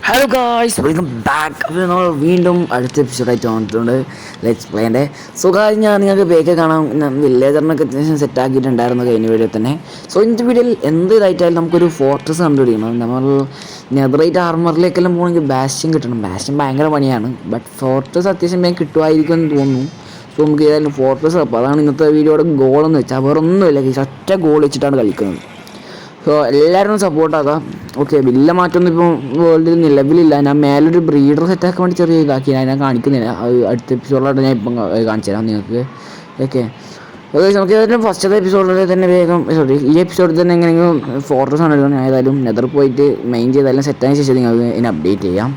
Hello guys, welcome back. അപ്പോൾ നമ്മൾ വീണ്ടും അടുത്ത എപ്പിസോഡായിട്ട് വന്നിട്ടുണ്ട് ലെറ്റ്സ് പ്ലേൻ്റെ. സോ ഗായ്സ്, ഞാൻ നിങ്ങൾക്ക് ബേക്ക് കാണാം വില്ലേജറിനൊക്കെ അത്യാവശ്യം സെറ്റാക്കിയിട്ടുണ്ടായിരുന്നു കഴിഞ്ഞ വീഡിയോ തന്നെ. സോ ഇന്നത്തെ വീഡിയോയിൽ എന്ത് ഇതായിട്ടായാലും നമുക്കൊരു ഫോർട്രസ് കണ്ടുപിടിക്കണം. നമ്മൾ നെതറൈറ്റ് ആർമറിലേക്കെല്ലാം പോകണമെങ്കിൽ ബാസ്റ്റ്യൻ കിട്ടണം. ബാസ്റ്റ്യൻ ഭയങ്കര പണിയാണ്, ബട്ട് ഫോർട്രസ് അത്യാവശ്യം വേഗം കിട്ടുമായിരിക്കും എന്ന് തോന്നുന്നു. സോ നമുക്ക് ഏതായാലും ഫോർട്രസ്, അപ്പോൾ അതാണ് ഇന്നത്തെ വീഡിയോയുടെ ഗോളെന്ന് വെച്ചാൽ വേറെ ഒന്നുമില്ല. ഒറ്റ ഗോൾ വെച്ചിട്ടാണ് കളിക്കുന്നത്. സോ എല്ലാവരും സപ്പോർട്ടാക്കാം. ഓക്കെ, വലിയ മാറ്റമൊന്നും ഇപ്പോൾ വേൾഡിൽ നിലവിലില്ല. ഞാൻ മേലൊരു ബ്രീഡർ സെറ്റാക്കാൻ വേണ്ടി ചെറിയ ഇതാക്കി ഞാൻ കാണിക്കുന്നില്ല. അത് അടുത്ത എപ്പിസോഡിലായിട്ട് ഞാൻ ഇപ്പം കാണിച്ചു തരാം നിങ്ങൾക്ക്. ഓക്കെ നമുക്ക് ഏതായാലും ഫസ്റ്റത്തെ എപ്പിസോഡിൽ തന്നെ വേഗം ഈ എപ്പിസോഡിൽ തന്നെ എങ്ങനെയെങ്കിലും ഫോർട്രസ് ആണല്ലോ. ഞാൻ ഏതായാലും നെതർ പോയിട്ട് മെയിൻ ചെയ്താലും സെറ്റായതിനു ശേഷം നിങ്ങൾക്ക് ഇതിനെ അപ്ഡേറ്റ് ചെയ്യാം.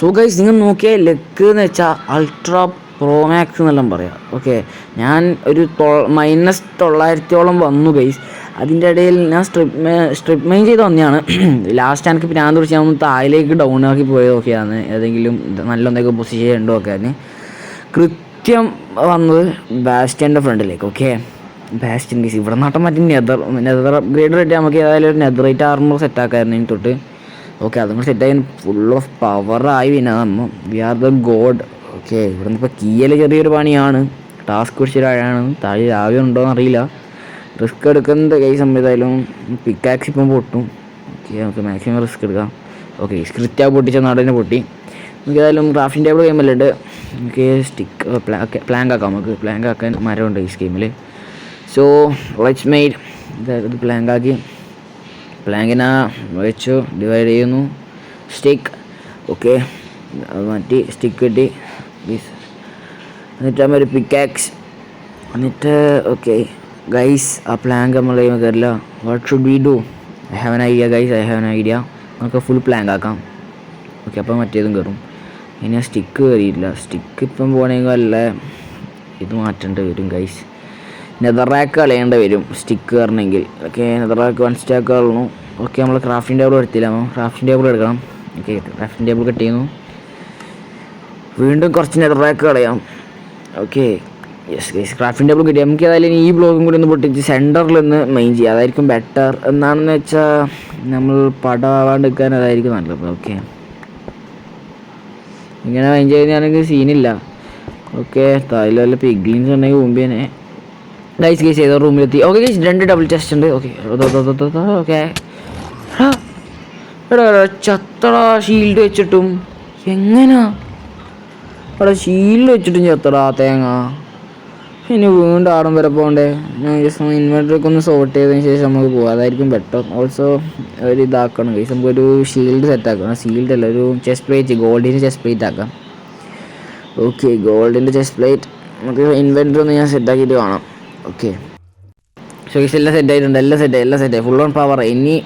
സോ ഗൈസ്, നിങ്ങൾ നോക്കിയാൽ ലെക്ക് എന്ന് വെച്ചാൽ അൾട്രാ പ്രോ മാക്സ് എന്നെല്ലാം പറയാം. ഓക്കെ, ഞാൻ ഒരു -900 വന്നു ഗൈസ്. അതിൻ്റെ ഇടയിൽ ഞാൻ സ്ട്രിപ്പ് മൈൻ ചെയ്ത് വന്നതാണ്. ലാസ്റ്റ് എനിക്ക് പിന്നാന്ന് കുറിച്ച് ഞാൻ ഒന്ന് താഴേക്ക് ഡൗൺ ആക്കി പോയത് നോക്കിയാണ്. ഏതെങ്കിലും നല്ല എന്തെങ്കിലും പൊസിഷൻ ഉണ്ടോ ഒക്കെ അതിന് കൃത്യം വന്നത് ബാസ്റ്റ്യൻ്റെ ഫ്രണ്ടിലേക്ക്. ഓക്കെ, ബാസ്റ്റ്യൻ ഗൈസ് ഇവിടെ നാട്ടം മറ്റേ നെതർ അപ്ഗ്രേഡ് റേറ്റ് നമുക്ക് ഏതായാലും ഒരു നെതറൈറ്റ് ആർമർ സെറ്റാക്കായിരുന്നു ഇതിന് തൊട്ട്. ഓക്കെ, അതും കൂടെ സെറ്റായി ഫുൾ ഓഫ് പവറായി. പിന്നെ നമ്മൾ we are the god. Okay, ഇവിടെ നിന്ന് ഇപ്പോൾ കീയൽ ചെറിയൊരു പണിയാണ്, ടാസ്ക് പിടിച്ചൊരാഴാണ്. താഴെ രാവിലെ ഉണ്ടോ എന്നറിയില്ല. റിസ്ക് എടുക്കുന്നത് കൈ സംവിധായാലും പിക്കാക്സ് ഇപ്പം പൊട്ടും. ഓക്കെ, നമുക്ക് മാക്സിമം റിസ്ക് എടുക്കാം. ഓക്കെ, സ്ക്രിപ്റ്റാ പൊട്ടിച്ച നാടിനെ പൊട്ടി. നമുക്ക് ഏതായാലും ക്രാഫ്റ്റിംഗ് ടേബിൾ ഗെയിമെല്ലാം ഉണ്ട്. നമുക്ക് സ്റ്റിക്ക് പ്ലാങ്ക് ആക്കാം. നമുക്ക് പ്ലാങ്ക് ആക്കാൻ മരമുണ്ട് ഈ സ്കീമിൽ. സോ ലെറ്റ്സ് മെയ്ഡ് ഇത് പ്ലാങ്ക് ആക്കി പ്ലാങ്കിനെ വെച്ചു ഡിവൈഡ് ചെയ്യുന്നു. സ്റ്റിക്ക്, ഓക്കെ, അത് മാറ്റി സ്റ്റിക്ക് കിട്ടി. എന്നിട്ട് നമ്മൾ ഒരു പിക്കാക്സ്, എന്നിട്ട് ഓക്കെ ഗൈസ് ആ പ്ലാങ്ക് നമ്മൾ കയറില്ല. What should we do? I have an idea guys, I have an idea. നമുക്ക് ഫുൾ പ്ലാങ്ക് ആക്കാം. ഓക്കെ, അപ്പോൾ മറ്റേതും കയറും. ഇനി ആ സ്റ്റിക്ക് കയറിയില്ല. സ്റ്റിക്ക് ഇപ്പം പോകണമെങ്കിൽ അല്ല ഇത് മാറ്റേണ്ടി വരും ഗൈസ്. നെതറാക്ക് കളയേണ്ടി വരും സ്റ്റിക്ക് കയറണമെങ്കിൽ. ഓക്കെ, നെതറാക്ക് 1 സ്റ്റാക്ക് കളഞ്ഞു. ഓക്കെ, നമ്മൾ ക്രാഫ്റ്റിംഗ് ടേബിൾ എടുത്തില്ല. ക്രാഫ്റ്റിംഗ് ടേബിൾ എടുക്കണം. ഓക്കെ, ക്രാഫ്റ്റിംഗ് ടേബിൾ കട്ട് ചെയ്യുന്നു. വീണ്ടും കുറച്ച് നെതറാക്ക് കളയാം. Okay, yes guys, crafting table കിട്ടി. നമുക്ക് ഏതായാലും ഈ ബ്ലോക്കും കൂടി ഒന്ന് പൊട്ടിച്ച് സെൻറ്ററിൽ നിന്ന് മെയിൻ ചെയ്യുക. അതായിരിക്കും ബെറ്റർ. എന്നാണെന്ന് വെച്ചാൽ നമ്മൾ പടമാവാണ്ട് നിൽക്കാൻ അതായിരിക്കും നല്ലത്. ഓക്കെ, ഇങ്ങനെ മെയിൻ ചെയ്യുന്നതാണെങ്കിൽ സീനില്ല. ഓക്കെ, താഴെ വല്ല പിഗ്ലിൻസ് ഉണ്ടെങ്കിൽ മുമ്പേനെ ഗൈസ് ഏതോ റൂമിലെത്തി. ഓക്കെ ഗൈസ്, 2 ഡബിൾ ചെസ്റ്റ് ഉണ്ട്. ഓക്കെ ഓക്കെ, എടാ ചത്തടാ ഷീൽഡ് വെച്ചിട്ടും. എങ്ങനാ അവിടെ ഷീൽഡ് വെച്ചിട്ടും ചത്തടാ തേങ്ങ. ഇനി വീണ്ടും ആടം വരെ പോകണ്ടേ. ഞാൻ ജസ്റ്റ് ഇൻവെർട്ടറൊക്കെ ഒന്ന് സോർട്ട് ചെയ്തതിന് ശേഷം നമുക്ക് പോകാം. അതായിരിക്കും ബെറ്റർ. ഓൾസോ ഒരു ഇതാക്കണം ഗൈസ്, നമുക്കൊരു ഷീൽഡ് സെറ്റാക്കണം. ഷീൽഡ് അല്ല, ഒരു ചെസ്റ്റ് പ്ലേറ്റ്, ഗോൾഡിൻ്റെ ചെസ്റ്റ് പ്ലേറ്റ് ആക്കാം. ഓക്കെ, ഗോൾഡിൻ്റെ ചെസ്റ്റ് പ്ലേറ്റ് നമുക്ക് ഇൻവെർട്ടർ ഒന്ന് ഞാൻ സെറ്റാക്കിയിട്ട് കാണാം. ഓക്കെ, സോ ഗൈസ് എല്ലാം സെറ്റായിട്ടുണ്ട്. എല്ലാം സെറ്റായി ഫുൾ ഓൺ പവർ. ഇനി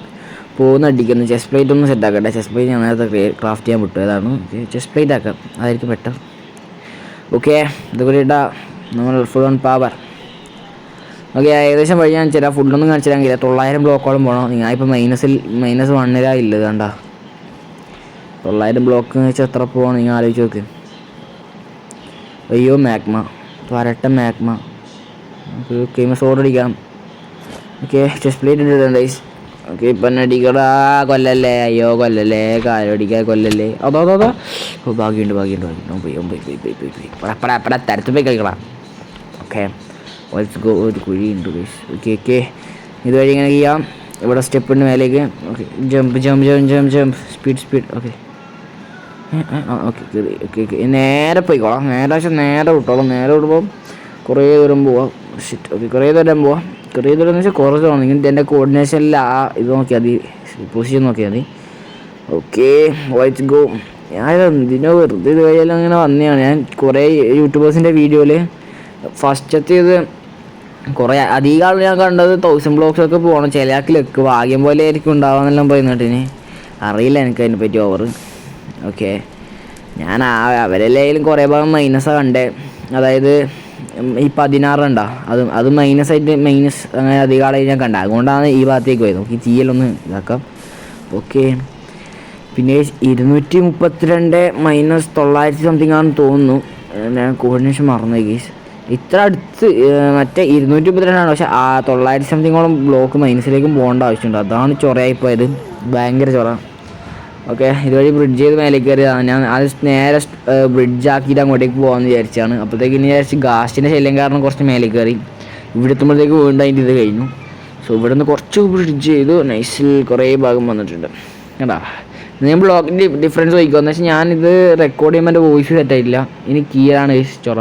പോകുന്ന അടിക്കുന്നു. ചെസ്റ്റ് പ്ലേറ്റ് ഒന്ന് സെറ്റാക്കട്ടെ. ചെസ്റ്റ് പ്ലേറ്റ് ഞാൻ നേരത്തെ ക്രാഫ്റ്റ് ചെയ്യാൻ വിട്ടു. ഏതാണ് ചെസ്റ്റ് പ്ലേറ്റ് ആക്കാം, അതായിരിക്കും ബെറ്റർ. ഓക്കെ, ഇതുകൂടി ഇട്ടാൽ നമ്മൾ ഫുൾ ഓൺ പവർ. ഓക്കെ, ഏകദേശം വഴി ഞാൻ ചില ഫുഡൊന്നും കാണിച്ചു തരാൻ കഴിയില്ല. 900 ബ്ലോക്കോളം പോകണം. നിങ്ങൾ ഇപ്പോൾ -1 ഇല്ല കണ്ട. 900 ബ്ലോക്ക് എന്ന് വെച്ചാൽ എത്ര പോകണം നിങ്ങൾ ആലോചിച്ച് നോക്ക്. അയ്യോ മാഗ്മ, വരട്ടെ മാഗ്മ. നമുക്ക് കേമസ് ഓർഡർ അടിക്കാം. ഓക്കെ, ചെസ്റ്റ് പ്ലേറ്റ് ഉണ്ട് ഗൈസ്. ഓക്കെ, ഇപ്പം അടിക്കടാ, കൊല്ലല്ലേ, അയ്യോ കൊല്ലല്ലേ, കാലടിക്കാൻ കൊല്ലല്ലേ. അതോ ഓ ഭാഗ്യമുണ്ട് പോയി തരത്ത് പോയി കളിക്കടാ. Okay, go. ഒരു കുഴിയുണ്ട് ഗൈസ്. ഓക്കെ, ഇതുവഴി ഇങ്ങനെ ചെയ്യാം. ഇവിടെ സ്റ്റെപ്പിൻ്റെ മേലേക്ക്. Okay, jump speed. Okay okay, നേരെ പോയിക്കോളാം. നേരെ വിട്ടോളാം. നേരെ വിടുമ്പോൾ കുറേ ദൂരം പോവാം. ഓക്കെ, കുറേ ദൂരം എന്ന് വെച്ചാൽ കുറച്ച് തോന്നും. ഇങ്ങനെ എൻ്റെ കോർഡിനേഷനിൽ ആ ഇത് നോക്കിയാൽ മതി, പൊസിഷൻ നോക്കിയാൽ മതി. Okay, let's go. ഞാൻ എന്തിനോ വെറുതെ ഇത് വഴിയെല്ലാം അങ്ങനെ വന്നതാണ്. ഞാൻ കുറേ യൂട്യൂബേഴ്സിൻ്റെ വീഡിയോയിൽ ഫസ്റ്റത്തെ ഇത് കുറേ അധികം ആൾ ഞാൻ കണ്ടത് 1000 ബ്ലോക്സൊക്കെ പോകണം. ചില ആൾക്ക് ലെക്ക് ഭാഗ്യം പോലെ ആയിരിക്കും ഉണ്ടാവാന്നെല്ലാം പറയുന്നിട്ടിന് അറിയില്ല എനിക്ക് അതിനെ പറ്റി ഓവർ. ഓക്കെ, ഞാൻ അവരെല്ലായാലും കുറേ ഭാഗം മൈനസാണ് കണ്ടേ. അതായത് ഈ 16 ഉണ്ടാ, അത് മൈനസായിട്ട് അങ്ങനെ അധികം ആളായി ഞാൻ കണ്ട. അതുകൊണ്ടാണ് ഈ ഭാഗത്തേക്ക് പോയത്. നമുക്ക് ഈ തീയലൊന്ന് ഇതാക്കാം. ഓക്കെ, പിന്നെ 232 -900 സംതിങ് ആണെന്ന് തോന്നുന്നു. ഞാൻ കോർഡിനേഷൻ മറന്നു ഗീസ്. ഇത്ര അടുത്ത് മറ്റേ 232 പക്ഷെ 900 സംതിങ്ങോളം ബ്ലോക്ക് മൈനസിലേക്കും പോകേണ്ട ആവശ്യമുണ്ട്. അതാണ് ചൊറയായിപ്പോയത്, ഭയങ്കര ചൊറ. ഓക്കെ, ഇതുവഴി ബ്രിഡ്ജ് ചെയ്ത് മേലേക്ക് കയറിയതാണ്. ഞാൻ അത് നേരെ ബ്രിഡ്ജ് ആക്കിയിട്ട് അങ്ങോട്ടേക്ക് പോകാമെന്ന് വിചാരിച്ചാണ്. അപ്പോഴത്തേക്ക് ഇനി വിചാരിച്ച് ഗാസ്റ്റിൻ്റെ ശല്യം കാരണം കുറച്ച് മേലേക്ക് കയറി. ഇവിടെ എത്തുമ്പോഴത്തേക്ക് വീണ്ടും അതിൻ്റെ ഇത് കഴിഞ്ഞു. സോ ഇവിടെ നിന്ന് കുറച്ച് ബ്രിഡ്ജ് ചെയ്തു. നൈസിൽ കുറേ ഭാഗം വന്നിട്ടുണ്ട് കേട്ടാ. ഞാൻ ബ്ലോക്കിൻ്റെ ഡിഫറൻസ് ചോദിക്കുക എന്ന് വെച്ചാൽ ഞാനിത് റെക്കോർഡ് ചെയ്യുമ്പോൾ എൻ്റെ വോയിസ് സെറ്റായിട്ടില്ല. ഇനി കീയാണ് ചൊറ.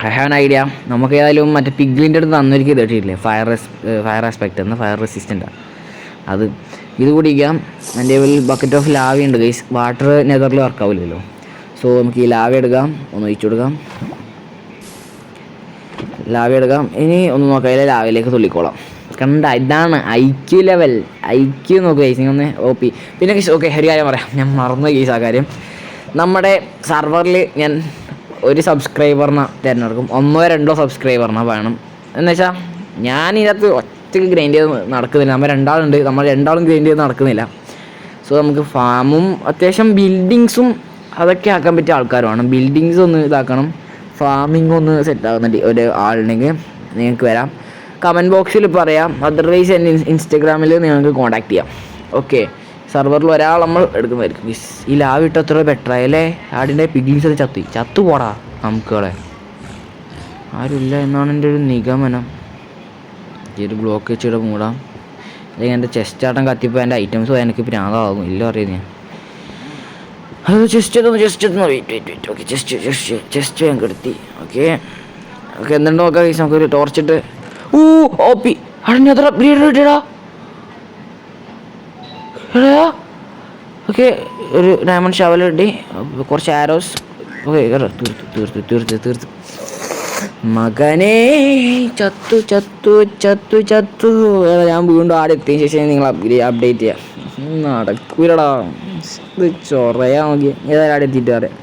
I have an idea. നമുക്ക് ഏതായാലും മറ്റേ പിഗ്ലിൻ്റെ അടുത്ത് തന്നൊരിക്കൽ കേട്ടിട്ടില്ലേ, ഫയർ ആസ്പെക്റ്റ് എന്ന ഫയർ റെസിസ്റ്റൻ്റാണ് അത്. ഇത് കുടിക്കാം. എൻ്റെ ബക്കറ്റ് ഓഫ് ലാവ ഉണ്ട് ഗൈസ്. വാട്ടർ നെതറിൽ വർക്കാവില്ലല്ലോ. സോ നമുക്ക് ഈ ലാവ എടുക്കാം, ഒന്ന് ഒഴിച്ചു കൊടുക്കാം. ലാവ എടുക്കാം. ഇനി ഒന്ന് നോക്കാം, അതിലെ ലാവയിലേക്ക് തുള്ളിക്കോളാം. കണ്ട, ഇതാണ് ഐക്യു ലെവൽ. ഐക്യു നോക്കുക ഗൈസ്, ഒന്ന് OP. പിന്നെ ഗൈസ് ഓക്കെ, ഒരു കാര്യം പറയാം, ഞാൻ മറന്നു ഗൈസ് ആ കാര്യം. നമ്മുടെ സർവറിൽ ഞാൻ ഒരു സബ്സ്ക്രൈബറിനെ തിരഞ്ഞെടുക്കും. 1-2 സബ്സ്ക്രൈബറിനെ വേണം. എന്ന് വെച്ചാൽ ഞാൻ ഇതിനകത്ത് ഒറ്റയ്ക്ക് ഗ്രൈൻഡ് ചെയ്ത് നടക്കുന്നില്ല. നമ്മൾ രണ്ടാളും ഗ്രൈൻഡ് ചെയ്ത് നടക്കുന്നില്ല. സോ നമുക്ക് ഫാമും അത്യാവശ്യം ബിൽഡിങ്സും അതൊക്കെ ആക്കാൻ പറ്റിയ ആൾക്കാർ വേണം. ബിൽഡിങ്സ് ഒന്ന് ഇതാക്കണം, ഫാമിംഗ് ഒന്ന് സെറ്റ് ആകുന്നുണ്ട് ഒരു ആളുണ്ടെങ്കിൽ നിങ്ങൾക്ക് വരാം. കമൻറ്റ് ബോക്സിൽ പറയാം. അതർവൈസ് എൻ്റെ ഇൻസ്റ്റഗ്രാമിൽ നിങ്ങൾക്ക് കോൺടാക്ട് ചെയ്യാം. ഓക്കെ, സർവറിൽ ഒരാൾ നമ്മൾ എടുക്കുന്നതായിരിക്കും. ഈ ലാവ് ഇട്ട് അത്ര ബെറ്റർ ആയല്ലേ. ആടിൻ്റെ പിഗ്ലിങ്സ് ഒക്കെ ചത്തു പോടാ നമുക്കുകളെ. ആരുമില്ല എന്നാണ് എൻ്റെ ഒരു നിഗമനം. ഈ ഒരു ബ്ലോക്ക് വെച്ചിട്ട് മൂടാം. അല്ലെങ്കിൽ എൻ്റെ ചെസ്റ്റ് ആട്ടം കത്തിപ്പോൾ എൻ്റെ ഐറ്റംസ് എനിക്ക് പ്രാന്താകും. ഇല്ല അറിയുന്നത് ഞാൻ അത് ചെസ്റ്റ് വെയിറ്റ്. ഓക്കെ, ചെസ്റ്റ് ഞാൻ കെടുത്തി. ഓക്കെ, എന്തുണ്ട് നോക്കാം. നമുക്കൊരു ടോർച്ചിട്ട് OP അടഞ്ഞത്ര ബ്രീഡ് കിട്ടിയടാ. ഓക്കെ, ഒരു ഡയമണ്ട് ഷവൽ കിട്ടി, കുറച്ച് ആരോസ്. ഓക്കെ, തീർത്ത് മകനെ. ചത്തു. ഞാൻ വീണ്ടും ആടെ എത്തിയതിന് ശേഷം നിങ്ങൾ അപ്ഡേറ്റ് ചെയ്യാം. നടക്കൂലടാ, ഇത് ചൊറയാ നോക്കി. ഏതായാലും ആടെ എത്തിയിട്ട് പറയാം.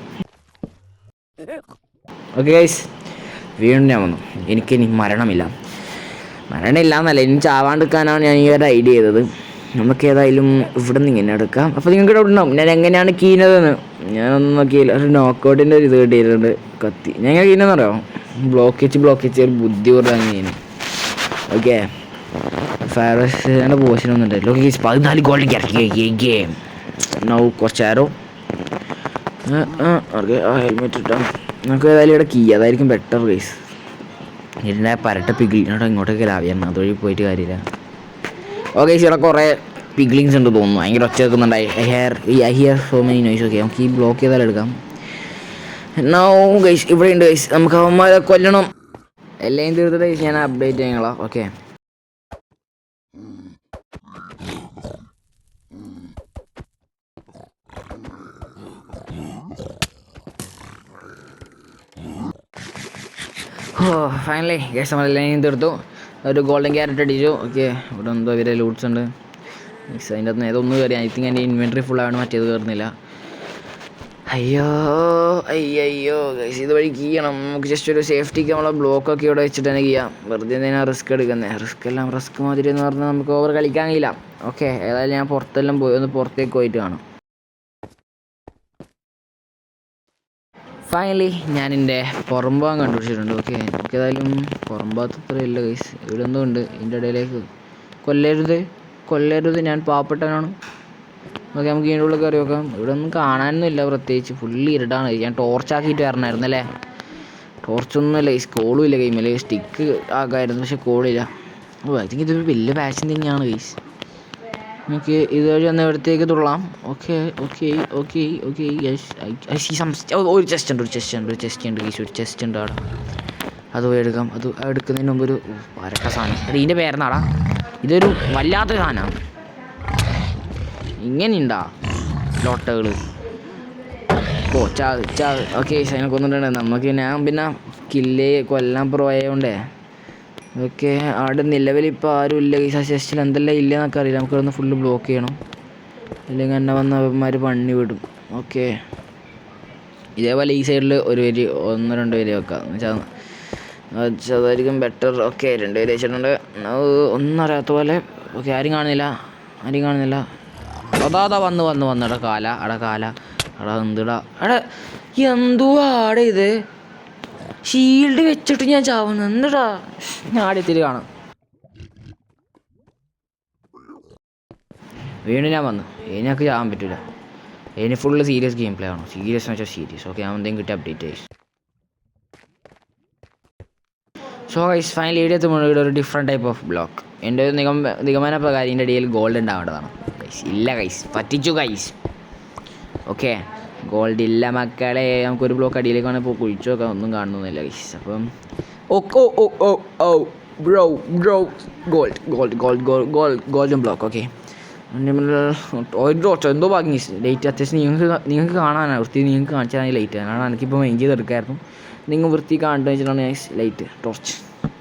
ഓക്കെ ഗൈസ്, വീണ്ടും ഞാൻ വന്നു. എനിക്കിനി മരണമില്ല എന്നല്ല, ഇനി ചാവാണ്ടിരിക്കാനാണ് ഞാൻ ഈ ഒരു ഐഡിയ ചെയ്തത്. നമുക്ക് ഏതായാലും ഇവിടെ നിന്ന് ഇങ്ങനെ എടുക്കാം. അപ്പോൾ നിങ്ങൾക്ക് ഡൗട്ട് ഉണ്ടാവും ഞാൻ എങ്ങനെയാണ് കീനതെന്ന്. ഞാനൊന്നും നോക്കിയില്ല. ഒരു നോക്കൗട്ടിൻ്റെ ഒരു ഇത് കിട്ടിയിട്ടുണ്ട് കത്തി. ഞാൻ എങ്ങനെ കീനെന്ന് അറിയാം, ബ്ലോക്ക് വെച്ച് ഒരു ബുദ്ധി കുറവാണ് ഞാൻ. ഓക്കെ, ഫയറിൻ്റെ പോഷനൊന്നും ഉണ്ടായില്ല. ഓക്കെ, 14 ഗോൾഡ് ഇറക്കി നൗ കുറച്ച് ആരോ. Okay, helmet ഇട്ടാം. നമുക്ക് ഏതായാലും ഇവിടെ കീ, അതായിരിക്കും ബെറ്റർ ഗൈസ്. ഇതിൻ്റെ പരട്ട പിഗ്ലിനോട് ഇങ്ങോട്ടൊക്കെ ലാവിയാണ്, അതുവഴി പോയിട്ട് കാര്യമില്ല. ഓക്കെ, ഇവിടെ കുറേ പിഗ്ലിങ്സ് ഉണ്ട് തോന്നുന്നു. ഭയങ്കര ഒച്ച വെക്കുന്നുണ്ട്. I here so many noise. Okay, നമുക്ക് ഈ ബ്ലോക്ക് ചെയ്താൽ എടുക്കാം. നോ ഗൈസ്, ഇവിടെ ഉണ്ട് ഗൈസ്. നമുക്ക് അവന്മാരെ കൊല്ലണം. എല്ലാം തീർത്തിട്ട് ഗൈസ് ഞാൻ അപ്ഡേറ്റ് ചെയ്യാങ്ങളാ. ഓക്കെ, ഫൈനലി ഗൈസ് നമ്മളെല്ലാം തീർത്തു. ഒരു ഗോൾഡൻ ക്യാരറ്റ് അടിച്ചു. ഓക്കെ, ഇവിടെ എന്തോ ഇവരെ ലൂട്ട്സ് ഉണ്ട്. അതിൻ്റെ അകത്ത് ഏതൊന്നും കയറി. ഐ തിങ്ക് എൻ്റെ ഇൻവെൻട്രി ഫുള്ളാണ്, മറ്റേത് കയറുന്നില്ല. അയ്യോ ഗൈസ്, ഇതുവഴി കീയണം. നമുക്ക് ജസ്റ്റ് ഒരു സേഫ്റ്റിക്ക് നമ്മളെ ബ്ലോക്കൊക്കെ ഇവിടെ വെച്ചിട്ട് തന്നെ ചെയ്യാം. വെറുതെ എന്തിനാണ് റിസ്ക് എടുക്കുന്നത്. റിസ്ക് മാതിരി എന്ന് പറഞ്ഞാൽ നമുക്ക് ഓവർ കളിക്കാൻ കഴിയില്ല. ഓക്കെ, ഏതായാലും ഞാൻ പുറത്തെല്ലാം പോയി ഒന്ന് പുറത്തേക്ക് പോയിട്ട് കാണാം. ഫൈനലി ഞാൻ എൻ്റെ പുറംഭാഗം കണ്ടുപിടിച്ചിട്ടുണ്ട്. ഓക്കെ, എനിക്ക് ഏതായാലും പുറംഭാഗത്ത് അത്ര ഇല്ല ഗൈസ്. ഇവിടെ എന്തോ ഉണ്ട് ഇതിൻ്റെ ഇടയിലേക്ക്. കൊല്ലരുത്, ഞാൻ പാവപ്പെട്ടവനാണ്. ഓക്കെ, നമുക്ക് ഇതിൻ്റെ ഉള്ളിൽ കയറി നോക്കാം. ഇവിടെ ഒന്നും കാണാനൊന്നും ഇല്ല പ്രത്യേകിച്ച്. ഫുള്ളി ഇരുടാണ്. ഞാൻ ടോർച്ചാക്കിയിട്ട് വരണമായിരുന്നു അല്ലേ. ടോർച്ചൊന്നുമില്ല ഗൈസ്. കോളും ഇല്ല ഗെയിമിൽ. സ്റ്റിക്ക് ആക്കാമായിരുന്നു, പക്ഷെ കോളില്ല. ഐ തിങ്ക് ഇതൊരു വലിയ പാഷൻ തന്നെയാണ് ഗൈസ്. നമുക്ക് ഇതുവഴി ഒന്ന് ഇവിടത്തേക്ക് തുള്ളാം. ഓക്കെ, ഒരു ചെസ്റ്റ് ഉണ്ട് ഗൈസ്. ഒരു ചെസ്റ്റ് ഉണ്ട് അവിടെ. അത് പോയി എടുക്കാം. അത് എടുക്കുന്നതിന് മുമ്പ് ഒരു വരട്ട സാധനം. ഇതിൻ്റെ പേരെന്നാടാ. ഇതൊരു വല്ലാത്തൊരു സാധനമാണ്. ഇങ്ങനെയുണ്ടാ ലോട്ടകൾ. ഓക്കെ, അതിനെ കൊന്നിട്ടുണ്ട്. നമുക്ക് ഞാൻ പിന്നെ കൊല്ലാൻ പ്രൊയായോണ്ടേ. ഓക്കെ, അവിടെ നിലവിൽ ഇപ്പോൾ ആരും ഇല്ല ഗൈസ്. ആ ചെസ്റ്റിൽ എന്തെല്ലാം ഇല്ലെന്നൊക്കെ അറിയില്ല. നമുക്കിതൊന്ന് ഫുള്ള് ബ്ലോക്ക് ചെയ്യണം, അല്ലെങ്കിൽ എന്നെ വന്നവന്മാർ പണി വിടും. ഓക്കെ, ഇതേപോലെ ഈ സൈഡിൽ ഒരു വരി 1-2 വരി വെക്കാം എന്ന് വെച്ചാൽ അതായിരിക്കും ബെറ്റർ. ഓക്കെ, 2 വരി വെച്ചിട്ടുണ്ട്. ഒന്നും അറിയാത്ത പോലെ. ഓക്കെ, ആരും കാണുന്നില്ല. അതാ വന്ന് അട കാല എന്തുടാ എന്തുവാ ആടെ ഇത്. ഷീൽഡ് വെച്ചിട്ട് ഞാൻ ചാവുന്നു. എന്തിടാ, ഞാൻ ആടെ എത്തിയിട്ട് കാണാം. വീണ്ടും ഞാൻ വന്നു. എനിക്ക് ചാകാൻ പറ്റില്ല. ഇനി ഫുള്ള് സീരിയസ് ഗെയിം പ്ലേ ആണോ? സീരിയസ് എന്ന് വെച്ചാൽ സീരിയസ്. ഓക്കെ, ഞാൻ എന്തെങ്കിലും കിട്ടിയ അപ്ഡേറ്റ് ആയി. സോ ഗൈസ് ഫൈനലി ഇവിടെ എത്തുമ്പോൾ ഇവിടെ ഒരു ഡിഫറെൻറ്റ് ടൈപ്പ് ഓഫ് ബ്ലോക്ക്. എൻ്റെ ഒരു നിഗമന പ്രകാരം ഇതിൻ്റെ ഇടയിൽ ഗോൾഡ് ഉണ്ടാവേണ്ടതാണ്. ഗൈസ് ഇല്ല ഗൈസ്, പറ്റിച്ചു ഗൈസ്. ഓക്കെ, ഗോൾഡ് ഇല്ല മക്കളെ. നമുക്കൊരു ബ്ലോക്ക് അടിയിലേക്ക് വേണമെങ്കിൽ ഇപ്പോൾ കുഴിച്ചു നോക്കാം, ഒന്നും കാണുന്നില്ല ഗൈസ്. അപ്പം ഗോൾഡൻ ബ്ലോക്ക്. ഓക്കെ, ഒരു ഡോട്ട് എന്തോ ഭാഗ്യം ഗൈസ്. ലൈറ്റ് അത്യാവശ്യം നിങ്ങൾക്ക് കാണാനാണ് വൃത്തി, നിങ്ങൾക്ക് കാണിച്ചാൽ ലൈറ്റ് ആണ്. എനിക്കിപ്പോൾ മെയിൻ ചെയ്തെടുക്കായിരുന്നു. നിങ്ങൾ വൃത്തി കാണുന്നത് വെച്ചിട്ടാണ് guys light torch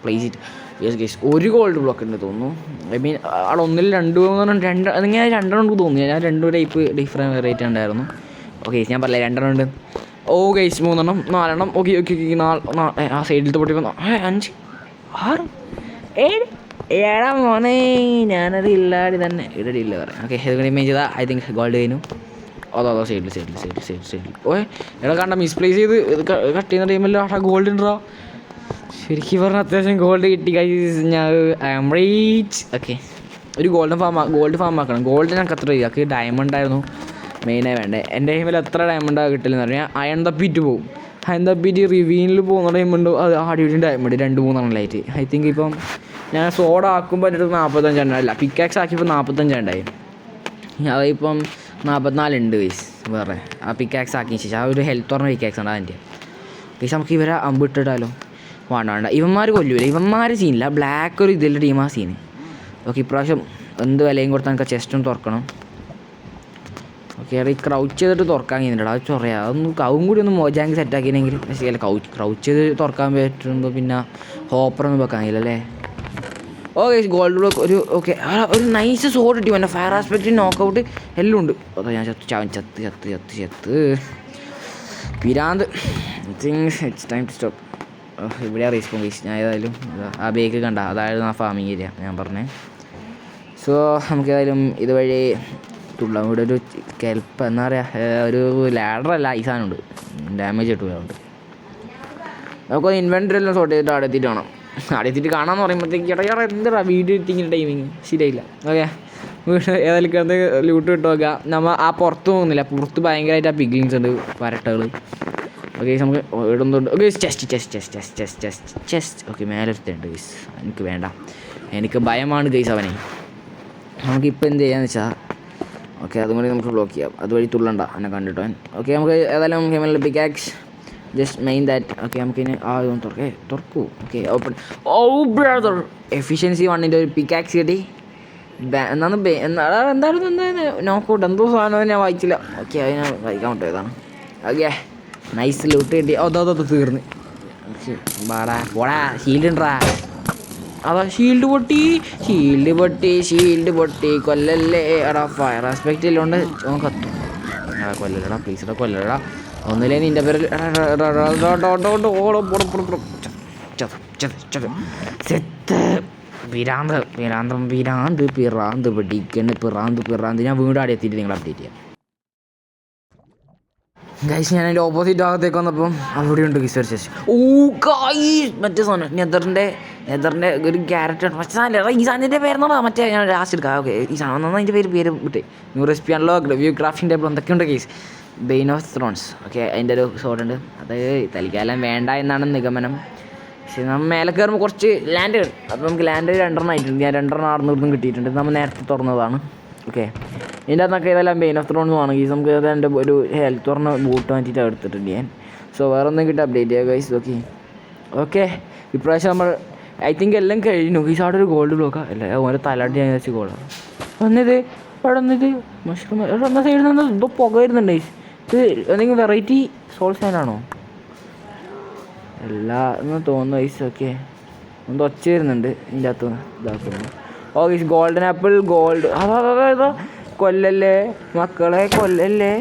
place it. Yes guys, ഒരു ഗോൾഡ് ബ്ലോക്ക് ഉണ്ട് തോന്നുന്നു. ഐ മീൻ അവിടെ ഒന്നിൽ അങ്ങനെ രണ്ടെണ്ണം ഉണ്ട് തോന്നുന്നു. ഞാൻ 2 ടൈപ്പ് ഡിഫറെൻറ്റ് വെറൈറ്റി ഉണ്ടായിരുന്നു. ഓക്കെ, ഞാൻ പറഞ്ഞില്ല 2 ഉണ്ട്. ഓ ഗൈസ് 3 4 ഓക്കെ ഓക്കെ ഓക്കെ. ആ സൈഡിലത്തെ പൊട്ടി 5 6 7 7 മോനെ. ഞാനത് ഇല്ലാടി തന്നെ ഇവിടെ ഇല്ല പറയാം. ഓക്കെ, ഇത് ഇമേജ് ചെയ്താൽ ഐ തിങ്ക് ഗോൾഡ് കഴിഞ്ഞു. അതോ സൈഡിൽ ഓ എടാ കണ്ട മിസ്പ്ലേസ് ചെയ്ത് ഇത് കട്ട് ചെയ്യുന്ന ടൈമിൽ ആ ഗോൾഡ് ഉണ്ടോ? ശരിക്കും പറഞ്ഞാൽ അത്യാവശ്യം ഗോൾഡ് കിട്ടി കഴിച്ച് ഞാൻ റീച്ച്. ഓക്കെ, ഒരു ഗോൾഡ് ഫാം ആക്കണം. ഗോൾഡ് ഞങ്ങൾക്ക് അത്ര ഇയാൾക്ക് ഡയമണ്ട് ആയിരുന്നു മെയിനായി വേണ്ടത്. എൻ്റെ ടൈമിൽ എത്ര ഡയമണ്ടാണ് കിട്ടില്ലെന്ന് പറഞ്ഞാൽ അയൺ തപ്പിയിട്ട് പോകും. അയൺ തപ്പിയിട്ട് റിവ്യൂവിൽ പോകുന്ന ടൈമുണ്ട്. അത് ആദ്യം ഡയമണ്ട് 2-3 ഐ തിങ്ക് ഇപ്പം ഞാൻ സോഡ ആക്കുമ്പോൾ എൻ്റെ അടുത്ത് 45 അല്ല, പിക്കാക്സ് ആക്കിയപ്പോൾ 45 ഉണ്ടായി. അതിപ്പം 44 ഉണ്ട് ഗൈസ്. വേറെ ആ പിക്കാക്സ് ആക്കിയതിന് ശേഷം ആ ഒരു ഹെൽത്ത് പറഞ്ഞ പിക്കാക്സ് ഉണ്ട് അതിൻ്റെ ഗൈസ്. നമുക്ക് ഇവരെ അമ്പിട്ടിട്ടാലോ? വേണ്ട, ഇവന്മാർ കൊല്ലൂല. ഇവന്മാർ സീനില്ല. ബ്ലാക്ക് ഒരു ഇതിൻ്റെ ടീമാ സീന്. ഓക്കെ, ഇപ്രാവശ്യം എന്ത് വിലയും കൊടുത്താൽ എനിക്ക് ചെസ്റ്റും തുറക്കണം. ഓക്കെ, അത് ഈ ക്രൗച്ച് ചെയ്തിട്ട് തുറക്കാൻ കഴിയുന്നുണ്ട്. അത് ചൊറയാ. അതൊന്നും കവും കൂടി ഒന്ന് മോജാങ്ക് സെറ്റാക്കിയെങ്കിൽ അല്ല, ക്രൗച്ച് ചെയ്ത് തുറക്കാൻ പറ്റുമ്പോൾ പിന്നെ ഹോപ്പറൊന്നും വെക്കാൻ കഴിയില്ല അല്ലേ? ഓക്കെ, ഗോൾഡ് ബ്ലോക്ക് ഒരു നൈസ് സോഡ് കിട്ടി. എൻ്റെ ഫയർ ആസ്പെക്റ്റ് നോക്കൗട്ട് എല്ലാം ഉണ്ട്. അതോ ഞാൻ ചത്ത് പിരാന്ത്. Things it's time to stop. ഇവിടെ റീസ്പോൺ ഗൈസ്. ഞാൻ ഏതായാലും ആ ബേക്ക് കണ്ട അതായത് ആ ഫാമിങ് ഏരിയ ഞാൻ പറഞ്ഞേ. സോ നമുക്ക് ഏതായാലും ഇതുവഴി തുള്ള ഇവിടെ ഒരു കെൽപ്പ് എന്താ പറയുക, ഒരു ലാഡറല്ല ഈ സാധനമുണ്ട്, ഡാമേജ് കിട്ടുന്നുണ്ട്. നമുക്കൊന്ന് ഇൻവെൻറ്ററി എല്ലാം സോർട്ട് ചെയ്തിട്ട് അവിടെ എത്തിയിട്ട് വേണം. അവിടെ എത്തിയിട്ട് കാണാമെന്ന് പറയുമ്പോഴത്തേക്ക് ചേട്ടാ എന്താ വീഡിയോ എത്തിക്കുന്ന ടൈമിങ് ശരിയായില്ല. ഓക്കെ, ഏതായാലും കിടന്ന് ലൂട്ട് കിട്ടുക. നമ്മൾ ആ പുറത്ത് പോകുന്നില്ല, പുറത്ത് ഭയങ്കരമായിട്ട് ആ പിഗ്ലിങ്സ് ഉണ്ട്, പരട്ടകൾ. ഓക്കെ, നമുക്ക് ഇടുന്നുണ്ട്. Okay, chest. ഓക്കെ, മേലെ ഒരുത്തുണ്ട് ഗൈസ്. എനിക്ക് വേണ്ട, എനിക്ക് ഭയമാണ് ഗൈസ് അവനെ. നമുക്കിപ്പോൾ എന്ത് ചെയ്യാന്ന് വെച്ചാൽ ഓക്കെ അതും കൂടി നമുക്ക് ബ്ലോക്ക് ചെയ്യാം. അതുവഴി തുള്ളണ്ട എന്നെ കണ്ടിട്ടോ. ഓക്കെ, നമുക്ക് ഏതായാലും ഹെമലിൻ്റെ pickaxe just mine that. Okay, നമുക്കിനി തുറക്കൂ. Okay, open. Oh brother, efficiency 1 ഒരു പിക്കാക്സ് കിട്ടി. എന്താണ് നോക്കൗട്ട് എന്തോ സാധനം ഞാൻ വായിച്ചില്ല. ഓക്കെ, അതിനെ വായിക്കാൻ പറ്റും. ഓക്കെ, നൈസ് ലൂട്ട് കിട്ടി. അതോ തീർന്ന്. പോടാ ഷീൽഡ് ഉണ്ടാ. അതാ ഷീൽഡ് പൊട്ടി. കൊല്ലല്ലേ എടാ, ഫയർ ആസ്പെക്റ്റ് ഇല്ലോണ്ട് കത്തും. കൊല്ലടാ പ്ലീസ്, കൊല്ലടാ. ഒന്നില്ലേ നിൻ്റെ പേര് പിറാന്ത് പിടിക്കണ്. ഞാൻ വീണ്ടും അവിടെ എത്തിയിട്ട് നിങ്ങൾ അപ്ഡേറ്റ് ചെയ്യാം ഗൈസ്. ഞാൻ അതിൻ്റെ ഓപ്പോസിറ്റ് ഭാഗത്തേക്ക് വന്നപ്പം അവിടെ ഉണ്ട് ഗൈസ് ഒരു ചെസ്റ്റ്. ഓ ഗൈസ്, മറ്റേ സാധനം നെതറിൻ്റെ ഒരു ക്യാരക്ടർ. മറ്റേ സാധനം ഈ സാധനത്തിൻ്റെ പേരെന്നോ മറ്റേ ഞാൻ ലാസ്റ്റ് എടുക്കാം. ഓക്കെ, ഈ സാധനം അതിൻ്റെ പേര് വിട്ടേ. New recipe unlock, review crafting table എന്തൊക്കെയുണ്ട് guys. Bane of thrones. Okay, അതിൻ്റെ ഒരു സോഡുണ്ട്. അത് തലിക്കാലം വേണ്ട എന്നാണ് നിഗമനം. പക്ഷേ നമ്മൾ മേലെ കയറുമ്പോൾ കുറച്ച് ലാൻഡ് ഉണ്ട്. അപ്പോൾ നമുക്ക് ലാൻഡ് 2 ആയിട്ടുണ്ട്. ഞാൻ 2 600 കിട്ടിയിട്ടുണ്ട്. നമ്മൾ നേരത്തെ തുറന്നതാണ്. ഓക്കെ, ഇതിൻ്റെ അകത്തൊക്കെ ഇതെല്ലാം ബെയിൻ ഓഫ് ത്രോൺസ് ആണ് ഗൈസ്. നമുക്ക് എൻ്റെ ഒരു ഹെൽത്ത് തുറന്ന ബൂട്ട് മാറ്റിയിട്ട് എടുത്തിട്ടുണ്ട് ഞാൻ. സോ വേറെ ഒന്നും കിട്ടി അപ്ഡേറ്റ് ചെയ്യുക ഗൈസ്. ഓക്കെ ഇപ്രാവശ്യം നമ്മൾ ഐ തിങ്ക് എല്ലാം കഴിഞ്ഞു ഗൈസ്. അവിടെ ഒരു ഗോൾഡ് ബ്ലോക്കാ അല്ല, ഓരോ തലാട്ടി ഞാൻ വെച്ച് ഗോളാണ് വന്നത്. അവിടെ വന്നിട്ട് മഷ്റൂം എന്ന സൈഡിൽ നിന്ന് എന്തോ പുക വരുന്നുണ്ട് ഗൈസ്. ഇത് എന്തെങ്കിലും വെറൈറ്റി സോൾ സാധനമാണോ എല്ലാ എന്ന് തോന്നുന്നു ഗൈസ്. ഓക്കെ, ഒന്ന് ഒച്ച വരുന്നുണ്ട് ഇതിൻ്റെ അകത്ത് ഇതാക്കുന്നു. ഓ ഗൈസ്, ഗോൾഡൻ ആപ്പിൾ ഗോൾഡ്. അതോ കൊല്ലല്ലേ മക്കളെ, കൊല്ലല്ലേ.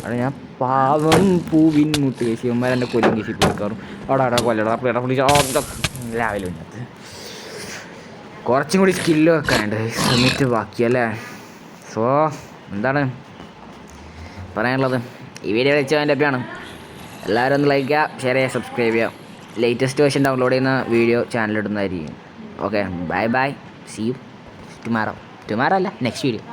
അവിടെ ഞാൻ പാവം പൂവിൻ മുട്ട് കേസി ഇവന്മാർ എൻ്റെ കൊല്ലും കേസി പോയിക്കാറും. അവിടെ കൊല്ലടാ രാവിലെ ഉണ്ടത്. കുറച്ചും കൂടി സ്കില്ല് വെക്കാനുണ്ട് എന്നിട്ട് ബാക്കിയല്ലേ. സോ എന്താണ് പറയാനുള്ളത്? ഈ വീഡിയോ വെച്ചാൽ അതിൻ്റെ ഒക്കെയാണ്. എല്ലാവരും ഒന്ന് ലൈക്ക് ചെയ്യുക, ഷെയർ ചെയ്യുക, സബ്സ്ക്രൈബ് ചെയ്യുക. ലേറ്റസ്റ്റ് വേർഷൻ ഡൗൺലോഡ് ചെയ്യുന്ന വീഡിയോ ചാനലിടുന്നതായിരിക്കും. Okay, bye see you tomorrow അല്ല നെക്സ്റ്റ് വീഡിയോ.